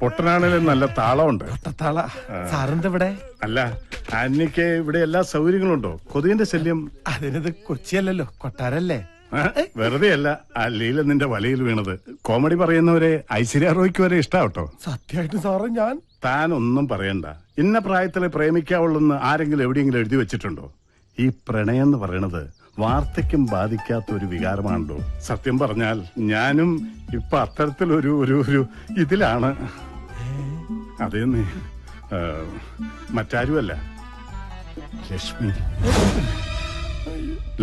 പൊട്ടനാണേലും നല്ല താളമുണ്ട്. സാറിന്റെ അല്ല, ആന്റിക്ക് ഇവിടെ എല്ലാ സൗകര്യങ്ങളും ഉണ്ടോ? കൊതുകിന്റെ ശല്യം? അതിനത് കൊച്ചിയല്ലല്ലോ, കൊട്ടാരല്ലേ. വെറുതെ അല്ല, അല്ലീല നിന്റെ വലയിൽ വീണത്. കോമഡി പറയുന്നവരെ ഐശ്വര്യ റോയ്ക്ക് വരെ ഇഷ്ടാവട്ടോ. സത്യമായിട്ട് സാറ് ഞാൻ താൻ ഒന്നും പറയണ്ട. ഇന്ന പ്രായത്തിലെ പ്രേമിക്കാവുള്ളെന്ന് ആരെങ്കിലും എവിടെയെങ്കിലും എഴുതി വെച്ചിട്ടുണ്ടോ? ഈ പ്രണയം എന്ന് പറയണത് വാർദ്ധക്യം ബാധിക്കാത്ത ഒരു വികാരമാണല്ലോ. സത്യം പറഞ്ഞാൽ ഞാനും ഇപ്പൊ അത്തരത്തിലൊരു ഒരു ഒരു ഇതിലാണ്. അതേന്ന് മറ്റാരുമല്ല, ലക്ഷ്മി.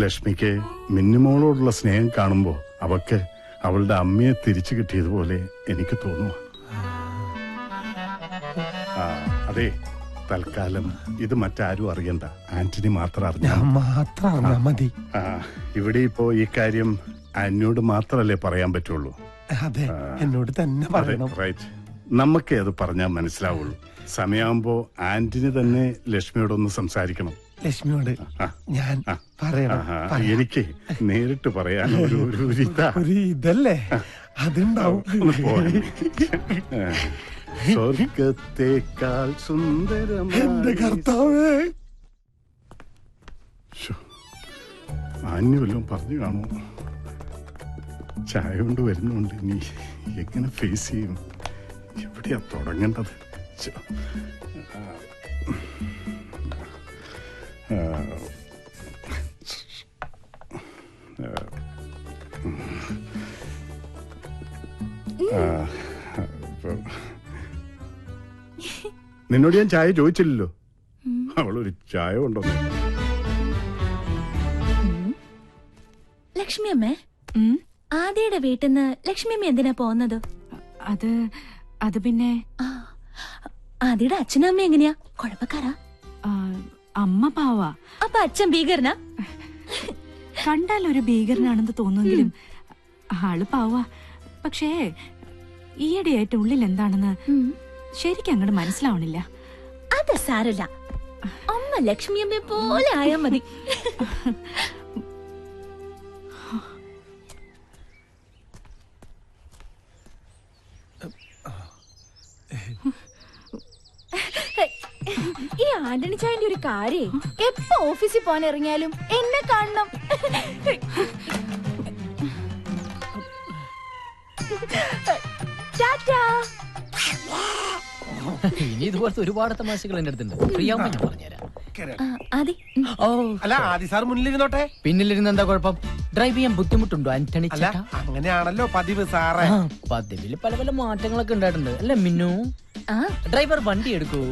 ലക്ഷ്മിക്ക് മിന്നുമോളോടുള്ള സ്നേഹം കാണുമ്പോ അവക്ക് അവളുടെ അമ്മയെ തിരിച്ചു കിട്ടിയതുപോലെ എനിക്ക് തോന്നുന്നു. അതെ, തൽക്കാലം ഇത് മറ്റാരും അറിയണ്ട, ആന്റണി മാത്രം അറിഞ്ഞാൽ മതി. ഇവിടെ ഇപ്പോ ഈ കാര്യം എന്നോട് മാത്രല്ലേ പറയാൻ പറ്റുള്ളൂ. അതെ, എന്നോട് തന്നെ പറയണം. റൈറ്റ്, നമുക്കേ അത് പറഞ്ഞാൽ മനസ്സിലാവുള്ളൂ. സമയമാകുമ്പോ ആന്റണി തന്നെ ലക്ഷ്മിയോടൊന്ന് സംസാരിക്കണം. ലക്ഷ്മിയോട് ഞാൻ പറയണം. എനിക്ക് നേരിട്ട് പറയാൻ ഒരു ഇതല്ലേ അതുണ്ടാവും. സ്വർഗത്തേക്കാൾ സുന്ദരം എന്റെ കർത്താവേ. ആന്യവല്ലോ പറഞ്ഞു കാണുമോ? ചായ കൊണ്ട് വരുന്നുണ്ട്. ഇനി എങ്ങനെ ഫേസ് ചെയ്യും? എവിടെയാ തുടങ്ങേണ്ടത്? നിന്നോട് ഞാൻ ചായ ചോദിച്ചില്ലല്ലോ. അവളൊരു ചായ കൊണ്ടുവന്നു. ലക്ഷ്മി അമ്മേ, ആദിയുടെ വീട്ടിൽ നിന്ന് ലക്ഷ്മി അമ്മ എന്തിനാ പോകുന്നത്? അത് പിന്നെ ആദിയുടെ അച്ഛനും അമ്മ എങ്ങനെയാ? കുഴപ്പക്കാരാ? അമ്മ പാവാ. അപ്പൊ അച്ഛൻ ഭീകരനാ? കണ്ടാൽ ഒരു ഭീകരനാണെന്ന് തോന്നുമെങ്കിലും ആള് പാവാ. പക്ഷേ ഈയിടെയായിട്ട് ഉള്ളിൽ എന്താണെന്ന് ശരിക്കും അങ്ങോട്ട് മനസ്സിലാവണില്ല. അത് സാരല്ല, അമ്മ ലക്ഷ്മി അമ്മയെ പോലെ ആയാ മതി. ഈ ആന്റണി ചായന്റെ ഒരു കാര്യേ, എപ്പോ ഓഫീസിൽ പോകാൻ ഇറങ്ങിയാലും എന്നെ കാണണം. ഇനി ഇതുപോലത്തെ ഒരുപാട് തമാശകൾ എന്റെ അടുത്തുണ്ട്. ഫ്രീയാവുമ്പോ ഞാൻ പറഞ്ഞുതരാം. അല്ല, ആദി സാർ മുന്നിലിരുന്നോട്ടെ. പിന്നിലിരുന്ന് എന്താ കുഴപ്പം? ഡ്രൈവ് ചെയ്യാൻ ബുദ്ധിമുട്ടുണ്ടോ ആന്റണി ചേട്ടാ? അങ്ങനെയാണല്ലോ പതിവ് സാറേ. പതിവില് പല പല മാറ്റങ്ങളൊക്കെ ഉണ്ടായിട്ടുണ്ട് അല്ലെ മിന്നു? ഡ്രൈവർ വണ്ടി എടുക്കൂ.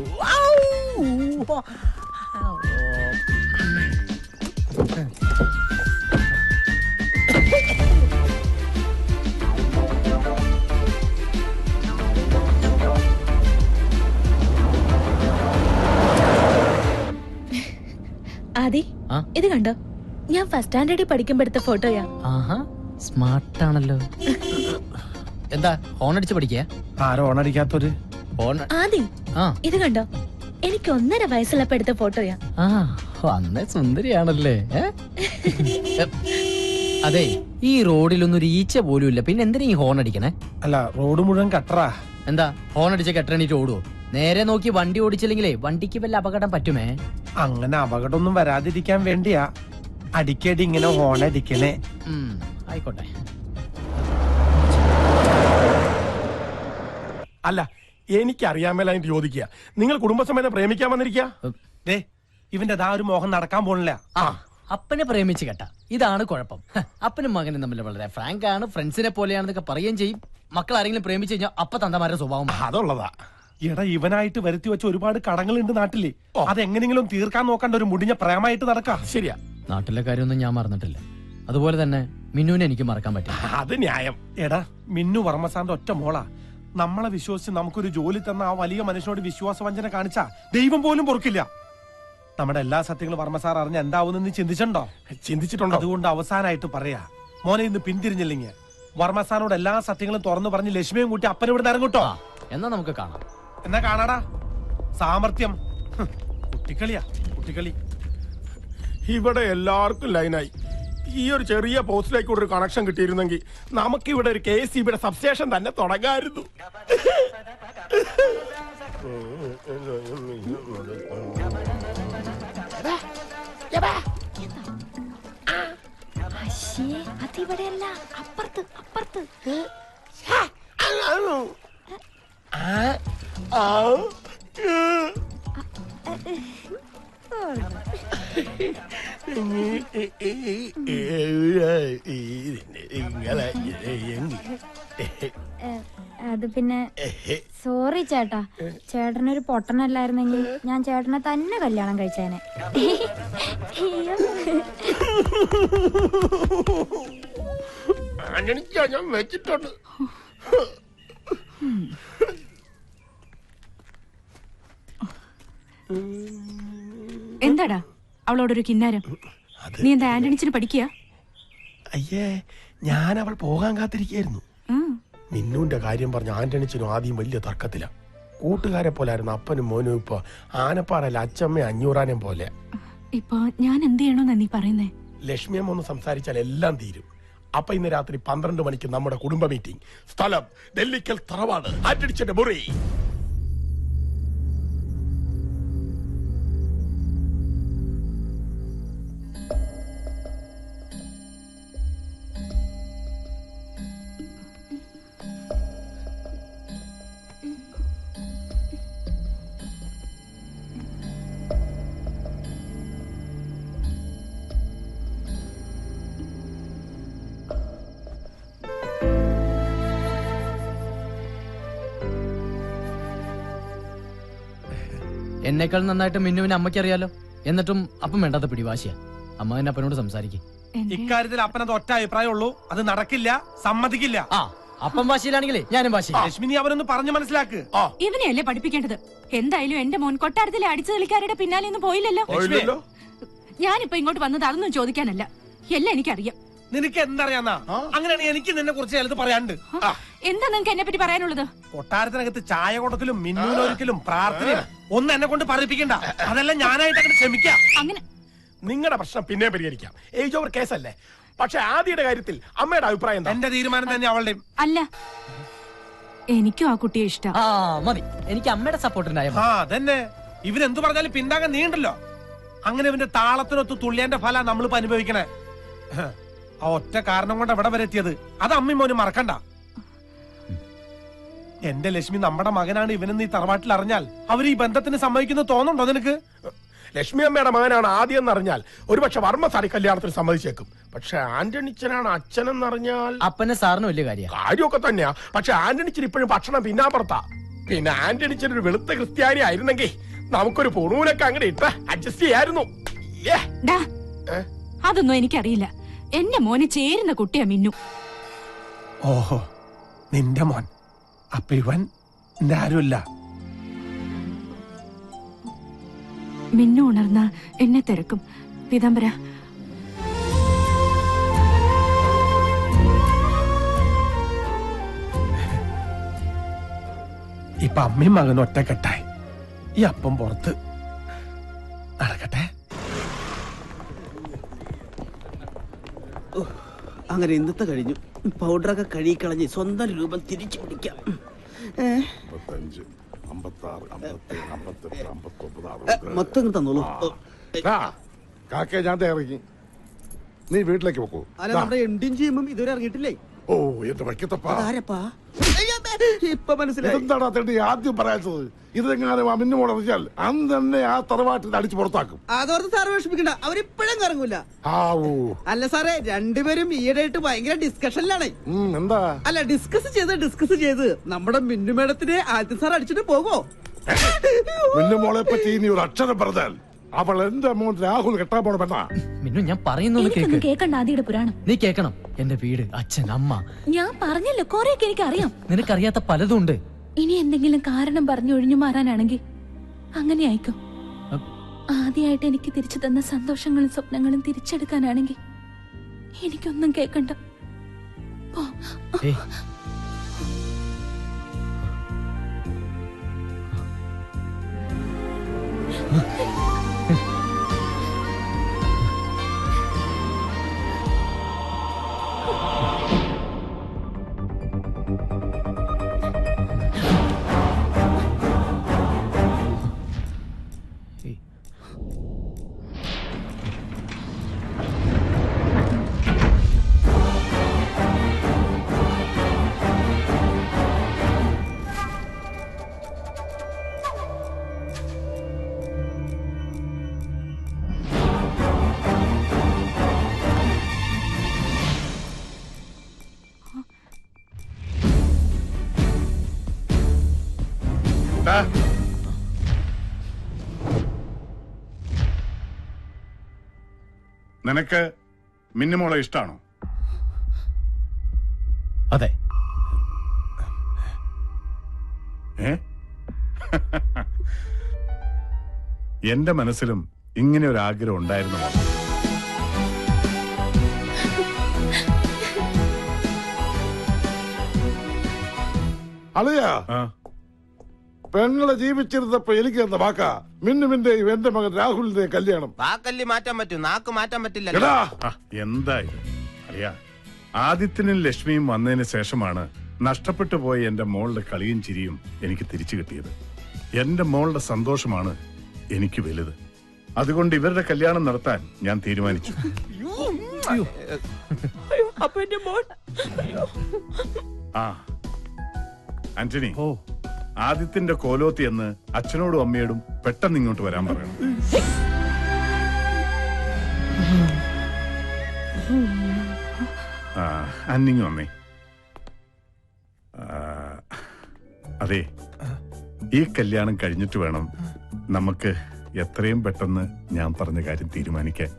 ആദി, ഇത് കണ്ടോ? ഞാൻ ഫസ്റ്റ് സ്റ്റാൻഡേർഡിൽ പഠിക്കുമ്പോ എടുത്ത ഫോട്ടോയാ. സ്മാർട്ട് ആണല്ലോ. എന്താ ഹോൺ അടിച്ച് പഠിക്കാ? ആരോ ഹോൺ അടിക്കാത്തൊരു ആദി, ഇത് കണ്ടോ? എനിക്ക് 1.5 വയസ്സുള്ളപ്പോ എടുത്ത ഫോട്ടോയാ. അന്നേ സുന്ദരിയാണല്ലേ. അതെ, ഈ റോഡിലൊന്നും ഒരു ഈച്ച പോലും ഇല്ല, പിന്നെ എന്തിനാ ഈ ഹോൺ അടിക്കണേ? അല്ല, റോഡ് മുഴുവൻ കട്ടറാ. എന്താ ഹോൺ അടിച്ച കെട്ടണിട്ട് ഓടുവോ? നേരെ നോക്കി വണ്ടി ഓടിച്ചില്ലെങ്കിലേ വണ്ടിക്ക് വല്ല അപകടം പറ്റുമേ. അങ്ങനെ അപകടമൊന്നും വരാതിരിക്കാൻ വേണ്ടിയാ അടിക്കടി ഇങ്ങനെ ഹോൺ അടിക്കണേ. ആയിക്കോട്ടെ. അല്ല, എനിക്കറിയാൻ മേലായിട്ട് ചോദിക്കുക, നിങ്ങൾ കുടുംബസമേതം പ്രേമിക്കാൻ വന്നിരിക്കുക? ഇവന്റെ അതാ ഒരു മോഹം നടക്കാൻ പോണില്ല. അപ്പനെ പ്രേമിച്ച് കേട്ട ഇതാണ് കുഴപ്പം. അപ്പനും മകനും തമ്മിൽ വളരെ ഫ്രാങ്ക് ആണ്, ഫ്രണ്ട്സിനെ പോലെയാണെന്നൊക്കെ പറയുകയും ചെയ്യും. മക്കൾ ആരെങ്കിലും പ്രേമിച്ചു കഴിഞ്ഞാൽ അപ്പ തന്തമാരുടെ സ്വഭാവം അതുള്ളതാ. എടാ, ഇവനായിട്ട് വരുത്തി വെച്ച ഒരുപാട് കടങ്ങളുണ്ട് നാട്ടില്. അതെങ്ങനെങ്കിലും തീർക്കാൻ നോക്കേണ്ട ഒരു മുടിഞ്ഞ പ്രേമായിട്ട് നടക്കാം. ശരിയാ, നാട്ടിലെ കാര്യമൊന്നും ഞാൻ മറന്നിട്ടില്ല. അതുപോലെ തന്നെ മിന്നുവിനെ എനിക്ക് മറക്കാൻ പറ്റില്ല. അത് ന്യായം. എടാ, മിന്നു വർമ്മസാറിന്റെ ഒറ്റ മോളാ. നമ്മളെ വിശ്വസിച്ച് നമുക്കൊരു ജോലി തന്ന ആ വലിയ മനുഷ്യനോട് വിശ്വാസവഞ്ചന കാണിച്ചാ ദൈവം പോലും പൊറുക്കില്ല. നമ്മുടെ എല്ലാ സത്യങ്ങളും വർമ്മസാർ അറിഞ്ഞ എന്താവുന്ന നീ ചിന്തിച്ചിട്ടുണ്ടോ? അതുകൊണ്ട് അവസാനമായിട്ട് പറയാ, മോനെ ഇന്ന് പിന്തിരിഞ്ഞില്ലെങ്കിൽ വർമ്മസാറിനോട് എല്ലാ സത്യങ്ങളും തുറന്നു പറഞ്ഞ് ലക്ഷ്മിയും കൂട്ടി അപ്പനിവിടെ ഇറങ്ങൂട്ടോ. എന്നാ നമുക്ക് കാണാം. എന്നാ കാണാടാ. സാമർത്ഥ്യം കുട്ടിക്കളിയാ, കുട്ടിക്കളി. ഇവിടെ എല്ലാവർക്കും ലൈനായി. ഈ ഒരു ചെറിയ പോസ്റ്റിലേക്ക് ഒരു കണക്ഷൻ കിട്ടിയിരുന്നെങ്കിൽ നമുക്ക് ഇവിടെ ഒരു KCB സബ്സ്റ്റേഷൻ തന്നെ തുടങ്ങായിരുന്നു. അതിവിടെയല്ല, അപ്പുറത്ത് അപ്പുറത്ത്. അത് പിന്നെ സോറി ചേട്ടാ, ചേട്ടനൊരു പൊട്ടനല്ലായിരുന്നെങ്കിൽ ഞാൻ ചേട്ടനെ തന്നെ കല്യാണം കഴിച്ചേനെ. ഞാൻ വെച്ചിട്ടുണ്ട്. എന്താടാ അവളോടൊരു കിന്നാരം? നീ എന്താ ആന്റണിച്ചിന് പഠിക്കുക? അയ്യേ, ഞാൻ അവൾ പോകാൻ കാത്തിരിക്കായിരുന്നു. മിന്നുവിന്റെ കാര്യം പറഞ്ഞ ആന്റണിച്ചിനും ആദ്യം വലിയ തർക്കത്തില. കൂട്ടുകാരെ പോലായിരുന്നു അപ്പനും മോനും. ഇപ്പൊ ആനപ്പാറയിലെ അച്ചമ്മ അഞ്ഞൂറാനും പോലെ. ഇപ്പൊ ഞാൻ എന്ത് ചെയ്യണോന്നാ നീ പറയുന്നേ? ലക്ഷ്മിയമ്മ ഒന്ന് സംസാരിച്ചാൽ എല്ലാം തീരും. അപ്പൊ ഇന്ന് രാത്രി 12 മണിക്ക് നമ്മുടെ കുടുംബ മീറ്റിംഗ്. സ്ഥലം ഡെല്ലിക്കൽ തറവാട്, ആന്റണിച്ചന്റെ മുറി. എന്നേക്കാൾ നന്നായിട്ട് മിന്നുവിനെ അമ്മയ്ക്ക് അറിയാലോ. എന്നിട്ടും അപ്പം വേണ്ടാത്ത പിടിവാശിയാ. അമ്മ തന്നെ അപ്പനോട് സംസാരിക്കും. ഇക്കാര്യത്തിൽ അപ്പനത് ഒറ്റ അഭിപ്രായമുള്ളൂ. അത് നടക്കില്ല, സമ്മതിക്കില്ല. ആ അപ്പം വാശിയിലാണെങ്കിലേ ഞാനും വാശി. ലക്ഷ്മി, നീ അവനൊന്ന് പറഞ്ഞു മനസ്സിലാക്ക്. ഇവനെയല്ലേ പഠിപ്പിക്കേണ്ടത്? എന്തായാലും എന്റെ മോൻ കൊട്ടാരത്തിലെ അടിച്ചു കളിക്കാരുടെ പിന്നാലെ ഒന്നും പോയില്ലല്ലോ. ഞാനിപ്പോ ഇങ്ങോട്ട് വന്നത് അതൊന്നും ചോദിക്കാനല്ല, എല്ലാം എനിക്കറിയാം. നിനക്ക് എന്തറിയാന്നാ? അങ്ങനെയാണെങ്കിൽ എനിക്ക് നിന്നെ കുറിച്ച് ചിലത് പറയാണ്ട്. എന്താ നിങ്ങക്ക് എന്നെ പറ്റി പറയാനുള്ളത്? കൊട്ടാരത്തിനകത്ത് ചായ കൊടുക്കലും മിന്നൂനൊരിക്കലും പ്രാർത്ഥനയും ഒന്നും എന്നെ കൊണ്ട് പറയിപ്പിക്കണ്ട. അതെല്ലാം ഞാനായിട്ട് അങ്ങനെ ക്ഷമിക്കാം. അങ്ങനെ നിങ്ങളുടെ പ്രശ്നം പിന്നെ പരിഹരിക്കാം. ഏജ് ഓവർ കേസല്ലേ. പക്ഷെ ആദ്യയുടെ കാര്യത്തിൽ അമ്മയുടെ അഭിപ്രായം എന്താ? എന്റെ തീരുമാനം തന്നെ അവളുടെയും. അല്ല, എനിക്കും ആ കുട്ടിയെ ഇഷ്ടം. ആ മതി, എനിക്ക് അമ്മയുടെ സപ്പോർട്ടുണ്ടായ ആ അതന്നെ. ഇവരെന്തു പറഞ്ഞാലും പിന്നാകെ നീണ്ടല്ലോ. അങ്ങനെ ഇവന്റെ താളത്തിനൊത്ത് തുള്ളിയന്റെ ഫല നമ്മളിപ്പോ അനുഭവിക്കണേ. ആ ഒറ്റ കാരണം കൊണ്ട് എവിടെ വരെ എത്തിയത് അത് അമ്മയും മോനും മറക്കണ്ട. എന്റെ ലക്ഷ്മി നമ്മുടെ മകനാണ് ഇവനെന്ന് ഈ തറവാട്ടിൽ അറിഞ്ഞാൽ അവർ ഈ ബന്ധത്തിന് സമ്മതിക്കുന്നു തോന്നുന്നുണ്ടോ നിനക്ക്? ലക്ഷ്മി അമ്മയുടെ മകനാണ് ആദ്യം എന്നറിഞ്ഞാൽ ഒരുപക്ഷെ വർമ്മ സാരി കല്യാണത്തിന് സമ്മതിച്ചേക്കും. പക്ഷെ ആന്റണിച്ചനാണ് അച്ഛനെന്നറിഞ്ഞാൽ അപ്പനെ സാറിന് വലിയ കാര്യമൊക്കെ തന്നെയാ. പക്ഷെ ആന്റണിച്ചൻ ഇപ്പോഴും ഭക്ഷണം പിന്നാമ്പുറത്താ. പിന്നെ ആന്റണിച്ചൻ ഒരു വെളുത്ത ക്രിസ്ത്യാനി ആയിരുന്നെങ്കിൽ നമുക്കൊരു പൊണൂലൊക്കെ അങ്ങനെ ഇട്ട് അഡ്ജസ്റ്റ് ചെയ്യായിരുന്നു. അതൊന്നും എനിക്കറിയില്ല. എന്റെ മോന് ചേരുന്ന കുട്ടിയാ മിന്നു. ഓഹോ, നിന്റെ മോൻ. അപ്പൊ ഇവൻ എന്റെ ആരുമില്ല. മിന്നു ഉണർന്ന എന്നെ തിരക്കും. പീതാംബര, ഇപ്പൊ അമ്മയും മകനും ഒറ്റക്കെട്ടായി. ഈ അപ്പം പുറത്ത് നടക്കട്ടെ. അങ്ങനെ ഇന്നത്തെ കഴിഞ്ഞു. പൗഡറൊക്കെ കഴുകിക്കളഞ്ഞ് സ്വന്തം രൂപം തിരിച്ചു പിടിക്കാം. മൊത്തം തന്നോളൂ. കാക്കേ ഞാൻ ഇറങ്ങി. നീ വീട്ടിലേക്ക് പോക്കൂ. അല്ല, നമ്മുടെ എംഡിയും ചെയ്യുമ്പം ഇതുവരെ ഇറങ്ങിയിട്ടില്ലേ? ഓ എന്റെ വയ്ക്കത്തപ്പാ, ഇപ്പൊ മനസ്സിലായി. എന്താടാ തേണ്ടി ആദ്യം പറയാത്തത്? ഇതെങ്ങാനും മിന്നു മോളറിഞ്ഞാൽ അന്ന് തന്നെ ആ തറവാട്ടിൽ അടിച്ചു പുറത്താക്കും. അതോർത്ത് സാറ് വിഷമിക്കണ്ട, അവരിപ്പോഴും ഇറങ്ങൂല. അല്ല സാറേ, രണ്ടുപേരും ഈയിടെയായിട്ട് ഭയങ്കര ഡിസ്കഷനിലാണ്. എന്താ? അല്ല, ഡിസ്കസ് ചെയ്ത് നമ്മുടെ മിന്നു മേഡത്തിനെ ആദ്യം സാർ അടിച്ചിട്ട് പോകോ? മിന്നു മോളെ പറ്റി നീ ഒരു അക്ഷരം പറഞ്ഞാൽ അവൾ എന്റെ മോൻ രാഹുൽ കെട്ടാൻ പോണ പെണ്ണാ. മിന്നു, ഞാൻ പറയുന്നു കേക്കണ്ട. ആദ്യയുടെ പുരാണം നീ കേക്കണം. എന്റെ വീട്, അച്ഛൻ, അമ്മ. ഞാൻ പറഞ്ഞല്ലോ, കൊറേയൊക്കെ എനിക്ക് അറിയാം. നിനക്കറിയാത്ത പലതും ഉണ്ട്. ഇനി എന്തെങ്കിലും കാരണം പറഞ്ഞു ഒഴിഞ്ഞു മാറാനാണെങ്കിൽ അങ്ങനെ ആയിക്കോ. ആദ്യമായിട്ട് എനിക്ക് തിരിച്ചു തന്ന സന്തോഷങ്ങളും സ്വപ്നങ്ങളും തിരിച്ചെടുക്കാനാണെങ്കിൽ എനിക്കൊന്നും കേക്കണ്ട. ടാ. നിനക്ക് മിന്നുമോളെ ഇഷ്ടാണോ? അതെ. ഏ? എന്റെ മനസ്സിലും ഇങ്ങനെ ഒരു ആഗ്രഹം ഉണ്ടായിരുന്നു. അളിയ ആ, പെങ്ങളെ ജീവിച്ചിരുന്നപ്പോ എനിക്ക് തന്ന വാക്കാ മിന്നുവിന്റെയും എന്റെ മകൻ രാഹുലിന്റെയും കല്യാണം. വാക്കല്ലി മാറ്റാൻ പറ്റും, നാക്ക് മാറ്റാൻ പറ്റില്ല. എടാ ആ, എന്താ ഇത്? അറിയാ, ആദിത്യനും ലക്ഷ്മിയും വന്നതിന് ശേഷമാണ് നഷ്ടപ്പെട്ടു പോയ എന്റെ മോളുടെ കളിയും ചിരിയും എനിക്ക് തിരിച്ചു കിട്ടിയത്. എന്റെ മോളുടെ സന്തോഷമാണ് എനിക്ക് വലുത്. അതുകൊണ്ട് ഇവരുടെ കല്യാണം നടത്താൻ ഞാൻ തീരുമാനിച്ചു. ആ ആന്റണി, ആദിത്യന്റെ കോലോത്തി എന്ന് അച്ഛനോടും അമ്മയോടും പെട്ടെന്ന് ഇങ്ങോട്ട് വരാൻ പറയണം. അന്നിങ്ങ് വന്നേ. അതെ, ഈ കല്യാണം കഴിഞ്ഞിട്ട് വേണം നമുക്ക് എത്രയും പെട്ടെന്ന് ഞാൻ പറഞ്ഞ കാര്യം തീരുമാനിക്കാൻ.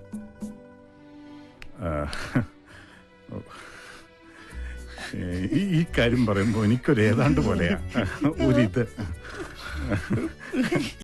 ഈ കാര്യം പറയുമ്പോ എനിക്കൊരു ഏതാണ്ട് പോലെയാ ഒരിത്.